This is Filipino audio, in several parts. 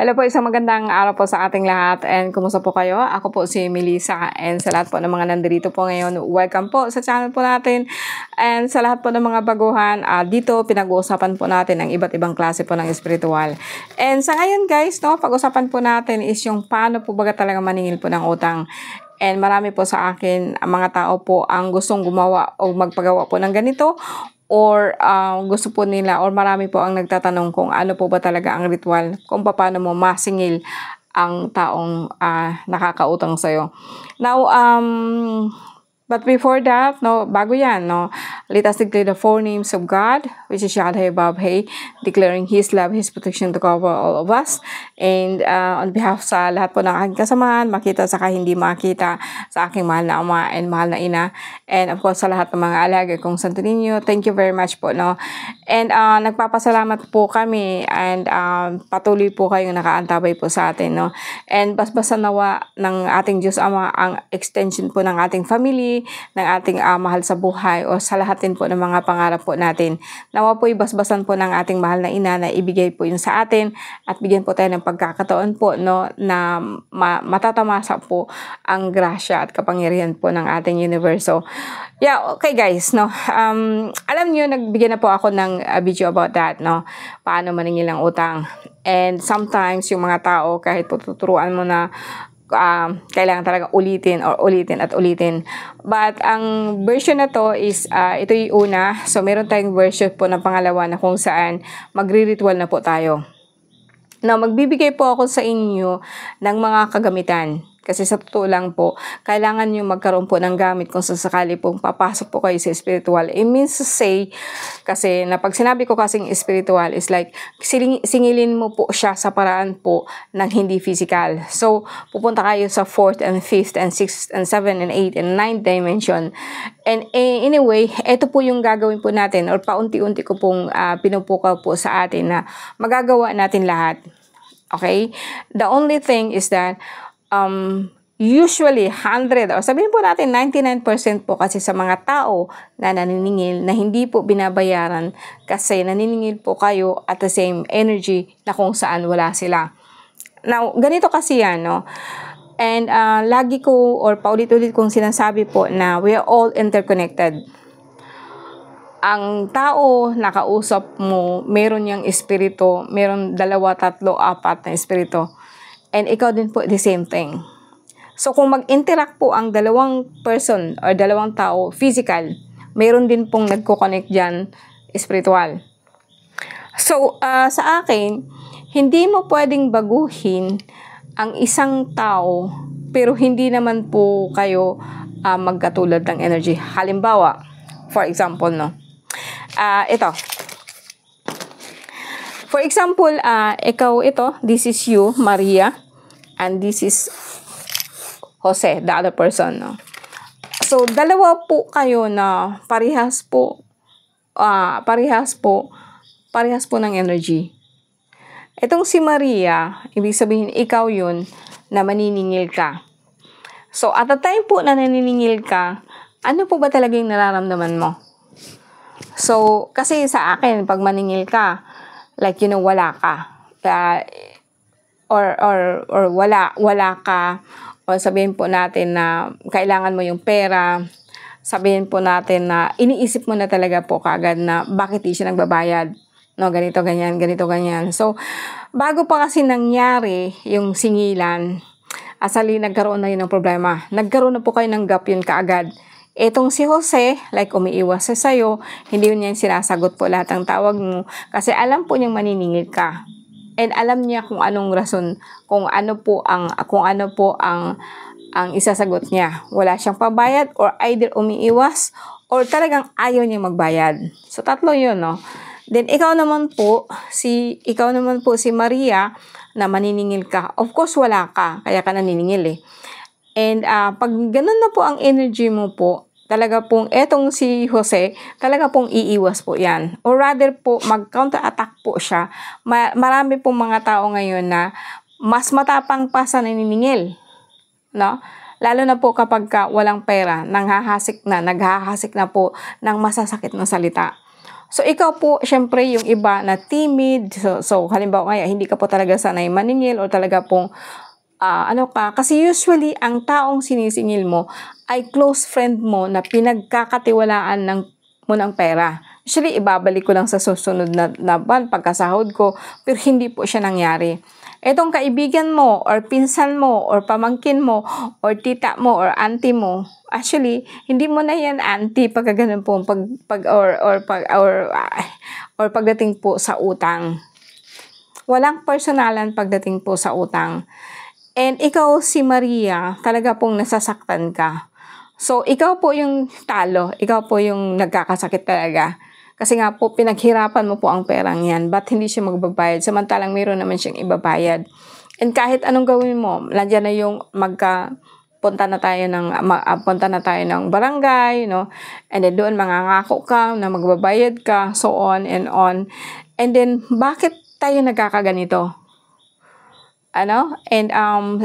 Hello po, isang magandang araw po sa ating lahat and kumusta po kayo? Ako po si Melissa and sa lahat po ng mga nandito po ngayon, welcome po sa channel po natin and sa lahat po ng mga baguhan, dito pinag-uusapan po natin ang iba't ibang klase po ng espiritual. And sa ngayon guys, pag-usapan po natin is yung paano po baga talaga maningil po ng utang. And marami po sa akin, ang mga tao po ang gustong gumawa o magpagawa po ng ganito or gusto po nila or marami po ang nagtatanong kung ano po ba talaga ang ritual, kung paano mo masingil ang taong nakakautang sa'yo. Now, but before that, bago yan, let us declare the four names of God, which is Yahweh, Babhe, declaring His love, His protection to cover all of us. And on behalf sa lahat po ng aking kasamahan, makita saka hindi makita, sa aking mahal na ama and mahal na ina. And of course, sa lahat ng mga alaga kong Santo Niño, thank you very much po, And nagpapasalamat po kami and patuloy po kayong nakaantabay po sa atin, And basbasan nawa ng ating Diyos Ama ang extension po ng ating family, ng ating mahal sa buhay o sa lahat din po ng mga pangarap po natin. Nawa po ibasbasan po ng ating mahal na ina na ibigay po yun sa atin at bigyan po tayo ng pagkakataon po na matatamasa po ang grasya at kapangyarihan po ng ating universo. Yeah, okay guys, alam niyo nagbigyan na po ako ng video about that, paano maningil ang utang. And sometimes yung mga tao kahit po tuturuan mo na kailangan talaga ulitin at ulitin. But ang version na to is ito yung una. So meron tayong version po ng pangalawa na kung saan magri-ritual na po tayo. Now, magbibigay po ako sa inyo ng mga kagamitan. Kasi sa totoo lang po, kailangan nyo magkaroon po ng gamit kung sasakali pong papasok po kayo sa spiritual. It means to say, kasi na pag sinabi ko kasing spiritual is like, singilin mo po siya sa paraan po ng hindi physical. So, pupunta kayo sa 4th and 5th and 6th and 7th and 8th and 9th dimension. And anyway, ito po yung gagawin po natin or paunti-unti ko pong pinupukaw po sa atin na magagawa natin lahat. Okay? The only thing is that usually 100 or sabihin po natin 99% po kasi sa mga tao na naniningil na hindi po binabayaran kasi naniningil po kayo at the same energy na kung saan wala sila. Now, ganito kasi yan, And lagi ko or paulit-ulit kong sinasabi po na we are all interconnected. Ang tao nakausap mo, meron niyang espiritu, meron 2, 3, 4 na espiritu. And ikaw din po the same thing. So kung mag-interact po ang dalawang person or dalawang tao, physical, mayroon din pong nagko-connect dyan, spiritual. So sa akin, hindi mo pwedeng baguhin ang isang tao pero hindi naman po kayo magkatulad ng energy. Halimbawa, for example, ito. For example, ikaw ito, this is you, Maria, and this is Jose, the other person, So, dalawa po kayo na parehas po ng energy. Itong si Maria, ibig sabihin ikaw yun na maniningil ka. So, at the time po na naniningil ka, ano po ba talagang nararamdaman mo? So, kasi sa akin, pag maningil ka, like, wala ka. Or wala ka. O sabihin po natin na kailangan mo yung pera. Sabihin po natin na iniisip mo na talaga po kaagad na bakit di siya nagbabayad. Ganito, ganyan. So, bago pa kasi nangyari yung singilan, asali nagkaroon na yun ng problema. Nagkaroon na po kayo ng gap yun kaagad. Etong si Jose, like umiiwas siya sa'yo, hindi yun yung sinasagot po lahat ng tawag mo. Kasi alam po niyang maniningil ka. And alam niya kung anong rason, kung ano po ang isasagot niya. Wala siyang pabayad or either umiiwas or talagang ayaw niya magbayad. So, 3 yun, Then, ikaw naman po si Maria na maniningil ka. Of course, wala ka. Kaya ka naniningil, And pag ganun na po ang energy mo po, talaga pong etong si Jose, talaga pong iiwas po yan. Or rather po, mag-counter-attack po siya. Marami pong mga tao ngayon na mas matapang pa sa naniningil. Lalo na po kapag walang pera, naghahasik na po ng masasakit na salita. So, ikaw po, syempre, yung iba na timid. So halimbawa ngayon, hindi ka po talaga sanay maningil or talaga pong, ano ka. Kasi usually, ang taong sinisingil mo ay close friend mo na pinagkakatiwalaan mo ng pera. Usually, ibabalik ko lang sa susunod na buwan, pagkasahod ko, pero hindi po siya nangyari. Etong kaibigan mo, or pinsan mo, or pamangkin mo, or tita mo, or auntie mo, actually, hindi mo na yan auntie pagka ganun po, or pagdating po sa utang. Walang personalan pagdating po sa utang. And ikaw si Maria, talaga pong nasasaktan ka. So, ikaw po yung talo, ikaw po yung nagkakasakit talaga. Kasi nga po, pinaghirapan mo po ang perang yan. Ba't hindi siya magbabayad? Samantalang mayroon naman siyang ibabayad. And kahit anong gawin mo, nandiyan na yung punta na tayo ng barangay, no? And then doon mangangako ka na magbabayad ka, so on and on. And then, bakit tayo nagkakaganito? And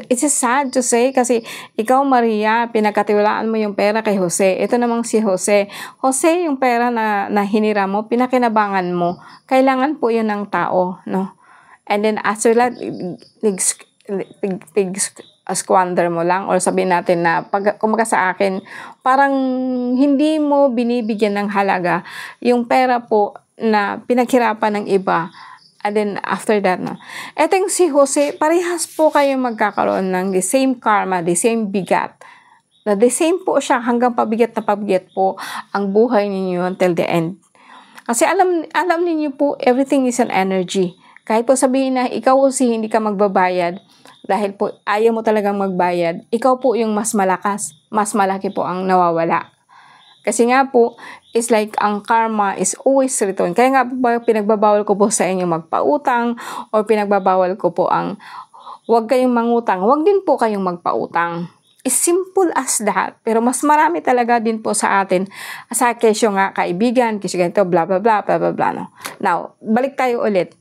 it's sad to say kasi ikaw, Maria, pinagkatiwalaan mo yung pera kay Jose. Ito namang si Jose. Jose, yung pera na hinira mo, pinakinabangan mo. Kailangan po yun ng tao, no? And then after that, squander mo lang, or sabihin natin na kumaga sa akin, parang hindi mo binibigyan ng halaga yung pera po na pinaghirapan ng iba. And then, after that, no? Etong si Jose, parehas po kayo magkakaroon ng the same karma, the same bigat. Na the same po siya, hanggang pabigat na pabigat po ang buhay ninyo until the end. Kasi alam ninyo po, everything is an energy. Kahit po sabihin na ikaw o si hindi ka magbabayad, dahil po ayaw mo talagang magbayad, ikaw po yung mas malakas, mas malaki po ang nawawala. Kasi nga po, it's like ang karma is always return. Kaya nga po pinagbabawal ko po sa inyo magpautang, or pinagbabawal ko po ang huwag kayong mangutang, huwag din po kayong magpautang. It's simple as that. Pero mas marami talaga din po sa atin, sa kesyo nga kaibigan, kesyo ganito, blah blah blah blah blah blah. No? Now, balik tayo ulit.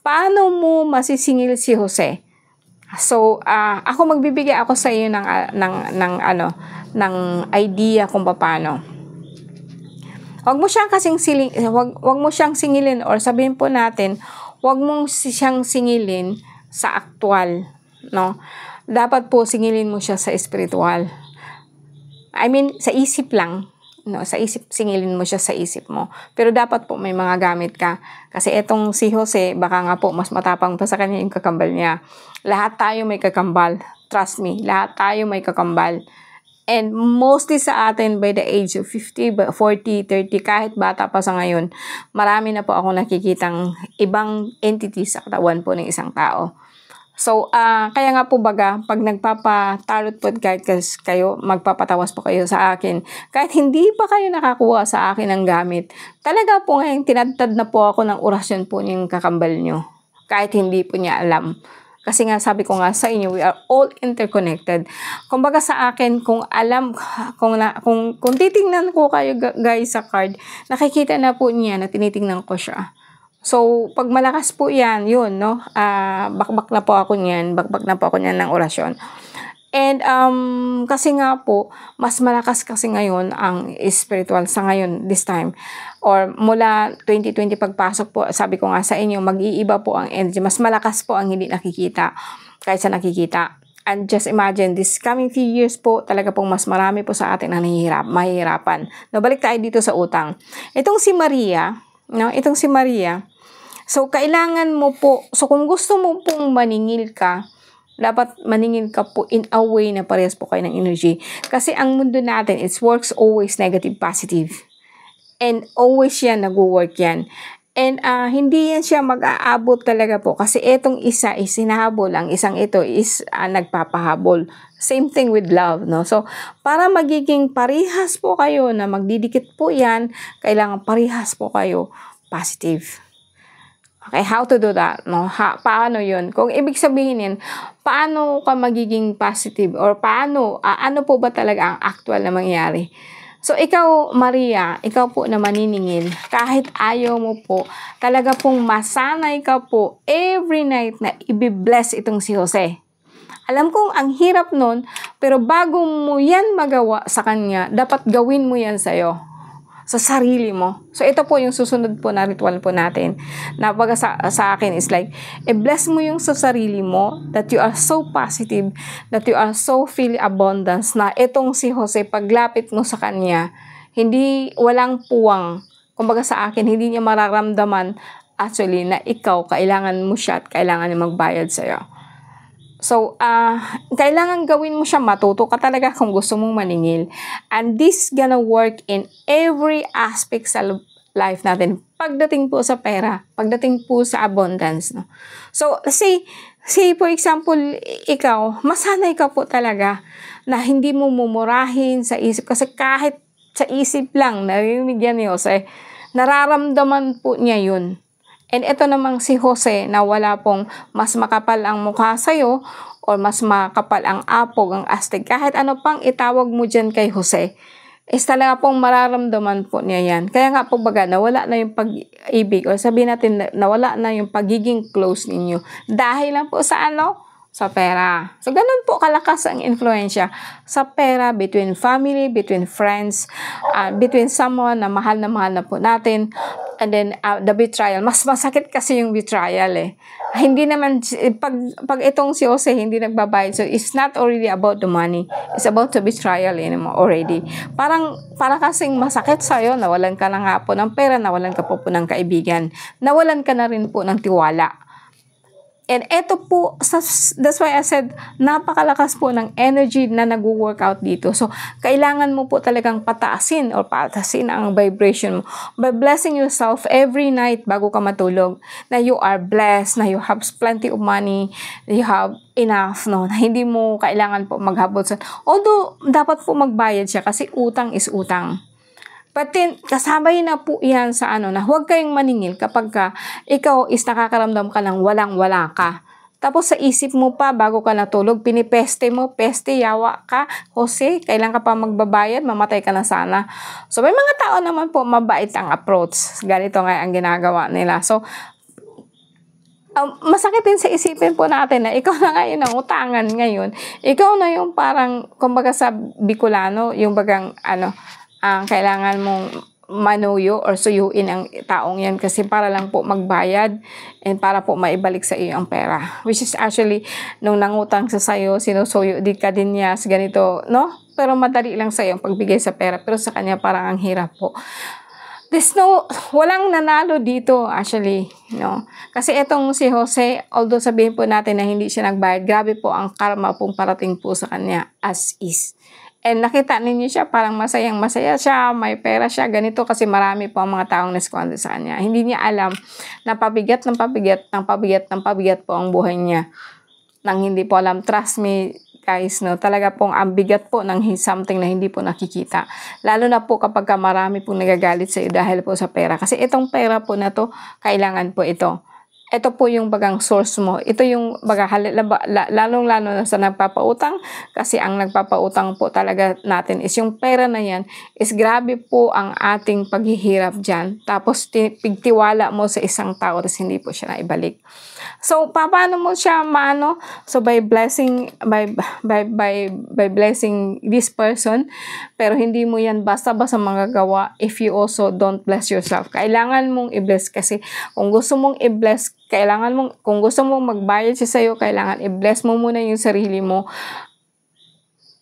Paano mo masisingil si Jose? So, ako magbibigay ako sa iyo ng idea kung paano. Huwag mo siyang singilin, or sabihin po natin, huwag mong siyang singilin sa aktual, no? Dapat po singilin mo siya sa spiritual. I mean, sa isip lang, no? Sa isip, singilin mo siya sa isip mo. Pero dapat po may mga gamit ka. Kasi etong si Jose, baka nga po mas matapang pa sa kanya yung kakambal niya. Lahat tayo may kakambal. Trust me, lahat tayo may kakambal. And mostly sa atin by the age of 50, 40, 30, kahit bata pa sa ngayon, marami na po ako nakikitang ibang entities sa katawan po ng isang tao. So, kaya nga po baga, pag nagpapatarot po kahit kayo, magpapatawas po kayo sa akin, kahit hindi pa kayo nakakuha sa akin ng gamit, talaga po ngayon tinadtad na po ako ng orasyon po ng kakambal nyo. Kahit hindi po niya alam. Kasi nga sabi ko nga sa inyo, we are all interconnected. Kumbaga sa akin, kung titingnan ko kayo guys sa card, nakikita na po niya na tinitingnan ko siya. So, pag malakas po yan, yun, no? Bakbak na po ako niyan ng orasyon. And, kasi nga po, mas malakas kasi ngayon ang spiritual sa ngayon, this time. Or mula 2020 pagpasok po, sabi ko nga sa inyo, mag-iiba po ang energy. Mas malakas po ang hindi nakikita kaysa nakikita. And just imagine, this coming few years po, talaga pong mas marami po sa atin ang mahihirapan. No, balik tayo dito sa utang. Itong si Maria, so kailangan mo po, so kung gusto mo pong maningil ka, dapat maningin ka po in a way na parehas po kayo ng energy. Kasi ang mundo natin, it works always negative, positive. And always yan, nag-work yan. And hindi yan siya mag-aabot talaga po. Kasi etong isa is hinahabol, ang isang ito is nagpapahabol. Same thing with love, no? So, para magiging parehas po kayo na magdidikit po yan, kailangan parehas po kayo positive. Okay, how to do that? No? Paano yun? Kung ibig sabihin paano ka magiging positive? Or paano, ano po ba talaga ang actual na mangyayari? So, ikaw, Maria, ikaw po na maniningil, kahit ayaw mo po, talaga pong masanay ka po every night na i-bless itong si Jose. Alam kong ang hirap nun, pero bago mo yan magawa sa kanya, dapat gawin mo yan sa'yo. sa sarili mo. So, ito po yung susunod po na ritual po natin. Na baga sa akin is like, i-bless mo yung sa sarili mo that you are so positive, that you are so feel abundance na itong si Jose, paglapit mo sa kanya, hindi, walang puwang. Kumbaga sa akin, hindi niya mararamdaman actually na ikaw, kailangan mo siya at kailangan niya magbayad sa'yo. So, kailangan gawin mo siya, matuto ka talaga kung gusto mong maningil. And this gonna work in every aspect sa life natin. Pagdating po sa pera, pagdating po sa abundance. No? So, say for example, ikaw, masanay ka po talaga na hindi mo mumurahin sa isip. Kasi kahit sa isip lang, narinig yan ni Jose, nararamdaman po niya yun. And ito namang si Jose na wala pong mas makapal ang mukha sa'yo or mas makapal ang apog, ang astig. Kahit ano pang itawag mo dyan kay Jose, is talaga pong mararamdaman po niya yan. Kaya nga po baga, nawala na yung pag-ibig or sabihin natin nawala na yung pagiging close ninyo. Dahil lang po sa ano? Sa pera. So, ganun po kalakas ang influensya sa pera between family, between friends, between someone na mahal na po natin. And then, the betrayal. Mas masakit kasi yung betrayal eh. Hindi naman, pag itong si Jose hindi nagbabayad, so it's not already about the money. It's about the betrayal already. Para kasing masakit sa'yo, nawalan ka na nga po ng pera, nawalan ka po ng kaibigan, nawalan ka na rin po ng tiwala. And eto po, that's why I said, napakalakas po ng energy na nag-workout dito. So, kailangan mo po talagang pataasin ang vibration mo by blessing yourself every night bago ka matulog. Na you are blessed, na you have plenty of money, you have enough, no? Na hindi mo kailangan po maghabol sa... Although, dapat po magbayad siya kasi utang is utang. But then, kasabay na po yan sa na huwag kayong maningil kapag ikaw is nakakaramdam ka ng walang-wala ka. Tapos sa isip mo pa, bago ka natulog, pinipeste mo, peste, yawa ka, Jose, kailan ka pa magbabayad, mamatay ka na sana. So, may mga tao naman po, mabait ang approach. Ganito nga ang ginagawa nila. So, masakit din sa isipin po natin na ikaw na ngayon ang utangan ngayon. Ikaw na yung parang, kumbaga sa Bicolano, yung bagang, ang kailangan mong manuyo or suyuin ang taong yan kasi para lang po magbayad and para po maibalik sa iyo ang pera. Which is actually, nung nangutang sa sayo, sinusuyo di ka din niya sa ganito, no? Pero madali lang sa iyo ang pagbigay sa pera. Pero sa kanya parang ang hirap po. Walang nanalo dito actually, no? Kasi itong si Jose, although sabihin po natin na hindi siya nagbayad, grabe po ang karma pong parating po sa kanya as is. And nakita ninyo siya, parang masayang-masaya siya, may pera siya, ganito kasi marami po ang mga taong naskwando sa kanya. Hindi niya alam na pabigat po ang buhay niya. Nang hindi po alam, trust me guys, no, talaga pong ang bigat po ng something na hindi po nakikita. Lalo na po kapag marami pong nagagalit sa iyo dahil po sa pera. Kasi itong pera po na to, kailangan po ito. Ito po yung bagang source mo. Ito yung lalong-lalo na sa nagpapautang kasi ang nagpapautang po talaga natin is yung pera na yan is grabe po ang ating paghihirap dyan. Tapos pigtiwala mo sa isang tao tapos hindi po siya naibalik. So, paano mo siya maano? So, by blessing this person, pero hindi mo yan basta-basta magagawa if you also don't bless yourself. Kailangan mong i-bless kasi kung gusto mong i-bless, kung gusto mong magbayad siya sa'yo, kailangan i-bless mo muna yung sarili mo.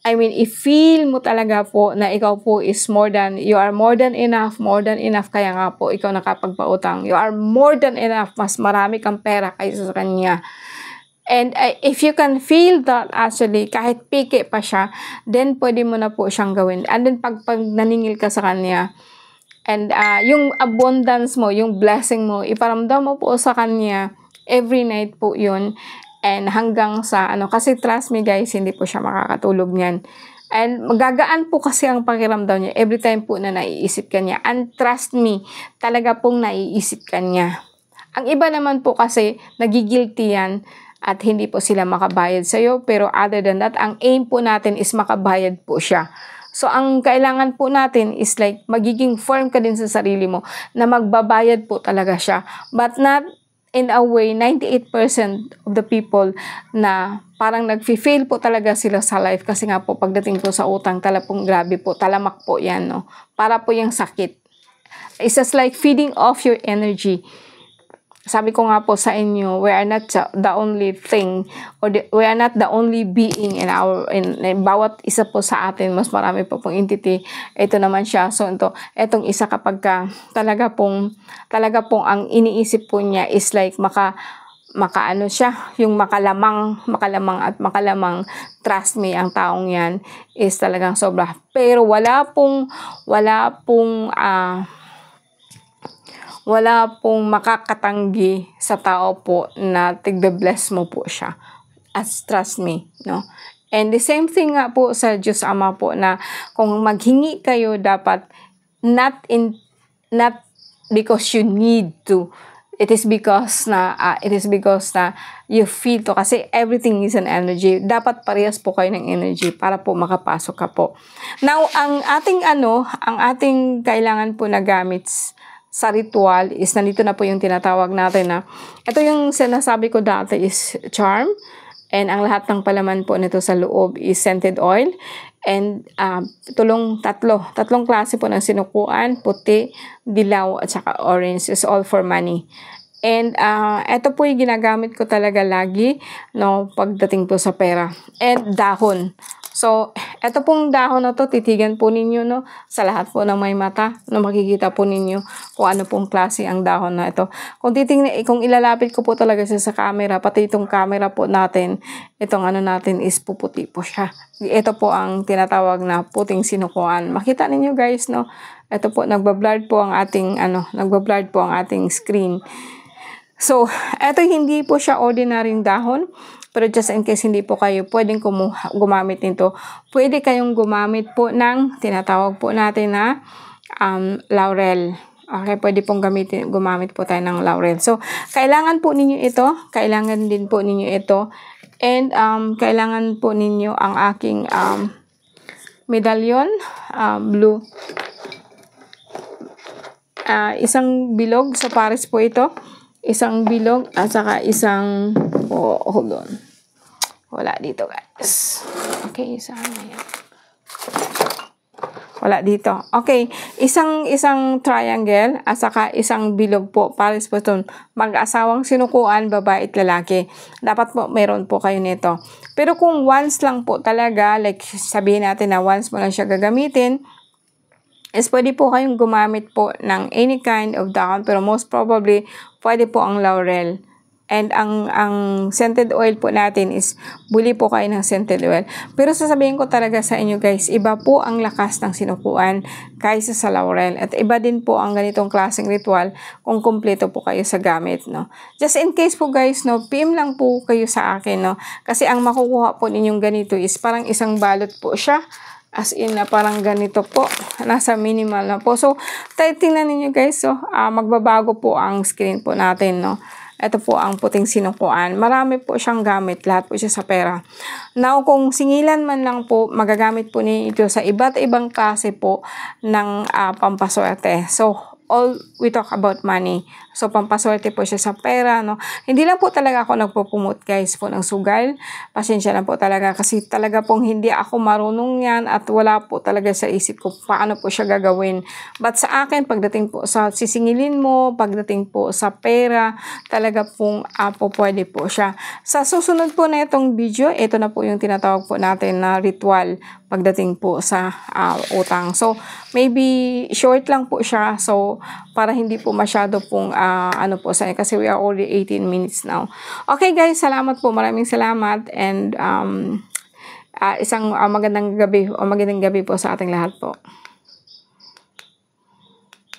I mean, i-feel mo talaga po na ikaw po is you are more than enough, kaya nga po ikaw nakapagpautang. You are more than enough, mas marami kang pera kaysa sa kanya. And if you can feel that actually, kahit piki pa siya, then pwede mo na po siyang gawin. And then pag naningil ka sa kanya, and yung abundance mo, yung blessing mo, iparamdam mo po sa kanya, every night po yun. And hanggang sa kasi trust me guys, hindi po siya makakatulog niyan. And magagaan po kasi ang pakiramdam niya every time po na naiisip ka niya. And trust me, talaga pong naiisip ka niya. Ang iba naman po kasi, nagigilty yan at hindi po sila makabayad sa'yo. Pero other than that, ang aim po natin is makabayad po siya. So, ang kailangan po natin is like, magiging firm ka din sa sarili mo na magbabayad po talaga siya. But not in a way, 98% of the people na parang nag-fail po talaga sila sa life kasi nga po pagdating po sa utang, talagang grabe po, talamak po yan, no? Para po yung sakit. It's just like feeding off your energy. Sabi ko nga po sa inyo, we are not the only thing, or we are not the only being in bawat isa po sa atin, mas marami po pong entity. Ito naman siya. So itong isa kapag talaga pong ang iniisip po niya is like makaano siya, yung makalamang, trust me, ang taong yan is talagang sobra. Pero wala pong makakatanggi sa tao po na tigbe-bless mo po siya. As trust me, no? And the same thing nga po sa Diyos Ama po, na kung maghingi kayo, dapat not because you need to. It is because na you feel to, kasi everything is an energy. Dapat parehas po kayo ng energy para po makapasok ka po. Now, ang ating kailangan po na gamit sa ritual is, nandito na po yung tinatawag natin na, ito yung sinasabi ko dati is charm, and ang lahat ng palaman po nito sa loob is scented oil, and tatlong klase po ng sinukuan, puti, dilaw, at saka orange, is all for money. And ito po yung ginagamit ko talaga lagi, no, pagdating po sa pera. And dahon. So, ito pong dahon na to, titigan po ninyo, no, sa lahat po ng may mata, no, makikita po ninyo kung ano pong klase ang dahon na ito. Kung ilalapit ko po talaga siya sa camera, pati itong camera po natin, itong natin is puputi po siya. Ito po ang tinatawag na puting sinukuan. Makita ninyo guys, no, ito po, nagbablurred po ang ating screen. So, ito hindi po siya ordinaryong dahon. Pero just in case hindi po kayo pwedeng gumamit nito, pwede kayong gumamit po ng tinatawag po natin na laurel. Okay, pwede pong gumamit po tayo ng laurel. So, kailangan po ninyo ito. Kailangan din po ninyo ito. And kailangan po ninyo ang aking medallion, blue. Isang bilog sa Paris po ito. Isang bilog at saka isang, hold on. Wala dito guys. Okay, saan na yan? Wala dito. Okay, isang triangle at saka isang bilog po. Pares po ito. Mag-asawang sinukuan, babae at lalaki. Dapat po meron po kayo nito. Pero kung once lang po talaga, like sabihin natin na once mo lang siya gagamitin, is pwede po kayong gumamit po ng any kind of dahon, pero most probably pwede po ang laurel. And ang scented oil po natin is buli po kayo ng scented oil. Pero sasabihin ko talaga sa inyo guys, iba po ang lakas ng sinukuan kaysa sa laurel. At iba din po ang ganitong klaseng ritual kung kumpleto po kayo sa gamit, no. Just in case po guys, no, PM lang po kayo sa akin, no. Kasi ang makukuha po ninyong ganito is parang isang balot po siya. As in na parang ganito po. Nasa minimal na po. So, tingnan ninyo guys. So, magbabago po ang screen po natin, no. Ito po ang puting sinukuan. Marami po siyang gamit. Lahat po siya sa pera. Now, kung singilan man lang po, magagamit po ninyo ito sa iba't ibang klase po ng pampaswerte. So, all we talk about money. So, pampaswerte po siya sa pera, no. Hindi lang po talaga ako nagpo-promote guys po ng sugal. Pasensya na po talaga kasi talaga pong hindi ako marunong yan at wala po talaga sa isip ko paano po siya gagawin. But sa akin, pagdating po sa sisingilin mo, pagdating po sa pera, talaga pong pwede po siya. Sa susunod po na itong video, ito na po yung tinatawag po natin na ritual pagdating po sa utang. So, maybe short lang po siya. So, para hindi po masyado pong po sa kasi we are already 18 minutes now. Okay guys, salamat po. Maraming salamat and isang magandang gabi po sa ating lahat po.